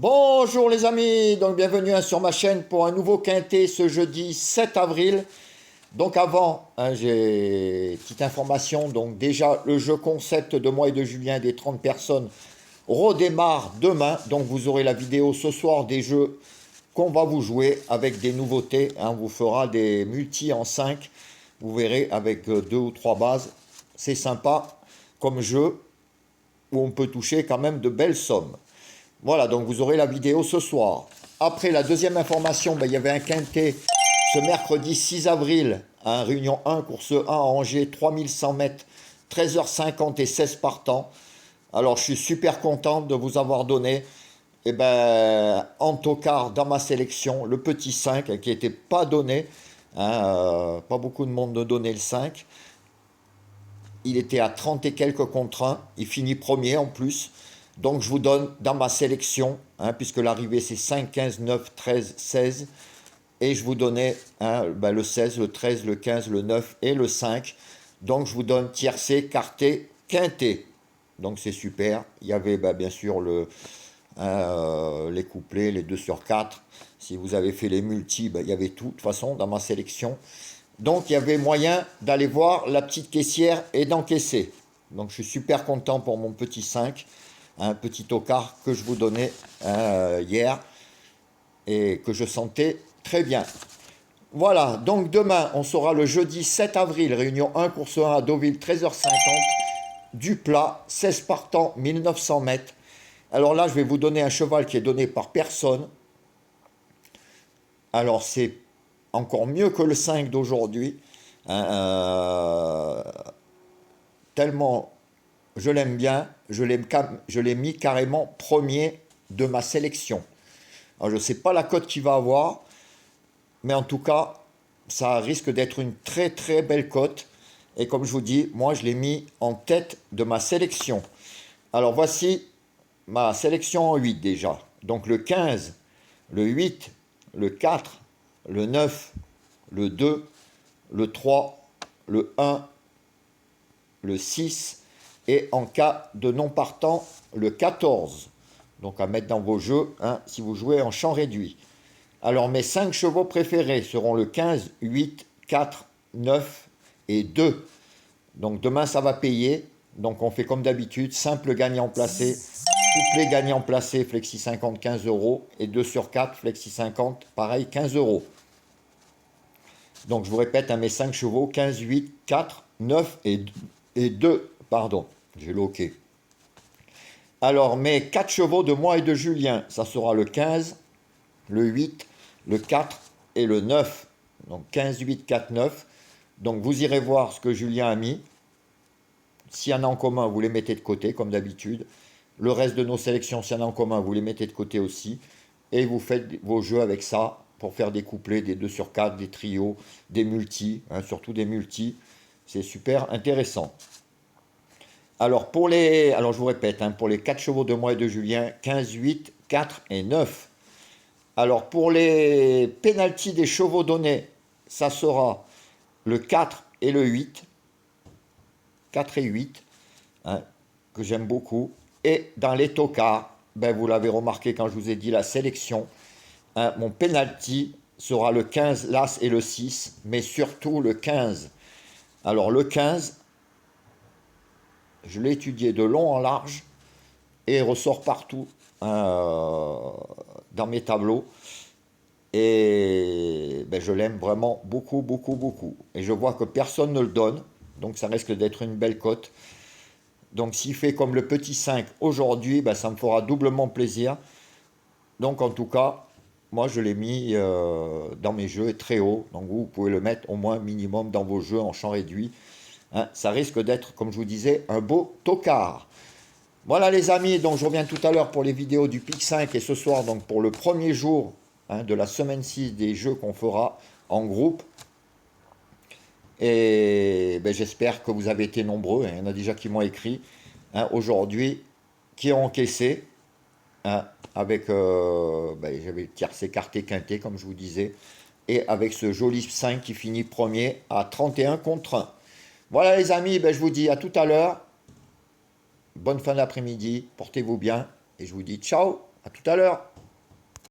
Bonjour les amis, donc bienvenue sur ma chaîne pour un nouveau quintet ce jeudi 7 avril. Donc avant, j'ai une petite information, donc déjà le jeu concept de moi et de Julien des 30 personnes redémarre demain. Donc vous aurez la vidéo ce soir des jeux qu'on va vous jouer avec des nouveautés. On vous fera des multi en 5, vous verrez avec 2 ou 3 bases. C'est sympa comme jeu où on peut toucher quand même de belles sommes. Voilà, donc vous aurez la vidéo ce soir. Après, la deuxième information, il y avait un quintet ce mercredi 6 avril, Réunion 1, course 1 à Angers, 3100 mètres, 13h50 et 16 partants. Alors, je suis super content de vous avoir donné en tocard dans ma sélection, le petit 5 qui n'était pas donné. Pas beaucoup de monde ne donnait le 5. Il était à 30 et quelques contre 1. Il finit premier en plus. Donc je vous donne dans ma sélection, puisque l'arrivée c'est 5, 15, 9, 13, 16. Et je vous donnais le 16, le 13, le 15, le 9 et le 5. Donc je vous donne tiercé, quarté, quinté. Donc c'est super. Il y avait bien sûr les couplets, les 2 sur 4. Si vous avez fait les multis, il y avait tout de toute façon dans ma sélection. Donc il y avait moyen d'aller voir la petite caissière et d'encaisser. Donc je suis super content pour mon petit 5. Un petit tocard que je vous donnais hier et que je sentais très bien. Voilà, donc demain, on sera le jeudi 7 avril, réunion 1, course 1 à Deauville, 13h50, du plat, 16 partants, 1900 mètres. Alors là, je vais vous donner un cheval qui est donné par personne. Alors c'est encore mieux que le 5 d'aujourd'hui. Tellement je l'aime bien, je l'ai mis carrément premier de ma sélection. Alors je ne sais pas la cote qu'il va avoir, mais en tout cas, ça risque d'être une très très belle cote. Et comme je vous dis, moi je l'ai mis en tête de ma sélection. Alors voici ma sélection en 8 déjà. Donc le 15, le 8, le 4, le 9, le 2, le 3, le 1, le 6, et en cas de non partant, le 14. Donc à mettre dans vos jeux, si vous jouez en champ réduit. Alors mes 5 chevaux préférés seront le 15, 8, 4, 9 et 2. Donc demain ça va payer. Donc on fait comme d'habitude, simple gagnant placé, couplet gagnant placé, flexi 50, 15 euros. Et 2 sur 4, flexi 50, pareil, 15 euros. Donc je vous répète, mes 5 chevaux, 15, 8, 4, 9 et 2. Pardon, j'ai loqué. Alors mes 4 chevaux de moi et de Julien, ça sera le 15, le 8, le 4 et le 9. Donc 15, 8, 4, 9. Donc vous irez voir ce que Julien a mis. S'il y en a en commun, vous les mettez de côté, comme d'habitude. Le reste de nos sélections, s'il y en a en commun, vous les mettez de côté aussi. Et vous faites vos jeux avec ça pour faire des couplets, des 2 sur 4, des trios, des multis, surtout des multis. C'est super intéressant. Alors je vous répète, pour les 4 chevaux de moi et de Julien, 15, 8, 4 et 9. Alors pour les pénaltys des chevaux donnés, ça sera le 4 et le 8. 4 et 8, que j'aime beaucoup. Et dans les tocards, vous l'avez remarqué quand je vous ai dit la sélection, mon penalty sera le 15, l'As et le 6, mais surtout le 15. Alors le 15, je l'ai étudié de long en large et ressort partout dans mes tableaux. Et je l'aime vraiment beaucoup, beaucoup, beaucoup. Et je vois que personne ne le donne, donc ça risque d'être une belle cote. Donc s'il fait comme le petit 5 aujourd'hui, ça me fera doublement plaisir. Donc en tout cas, moi je l'ai mis dans mes jeux très haut. Donc vous pouvez le mettre au moins minimum dans vos jeux en champ réduit. Ça risque d'être, comme je vous disais, un beau tocard. Voilà les amis, donc je reviens tout à l'heure pour les vidéos du PIC 5 et ce soir donc pour le premier jour de la semaine 6 des jeux qu'on fera en groupe. Et j'espère que vous avez été nombreux, il y en a déjà qui m'ont écrit aujourd'hui, qui ont encaissé, avec, j'avais tiercé, quarté, quinté, comme je vous disais, et avec ce joli 5 qui finit premier à 31 contre 1. Voilà les amis, je vous dis à tout à l'heure, bonne fin d'après-midi, portez-vous bien, et je vous dis ciao, à tout à l'heure.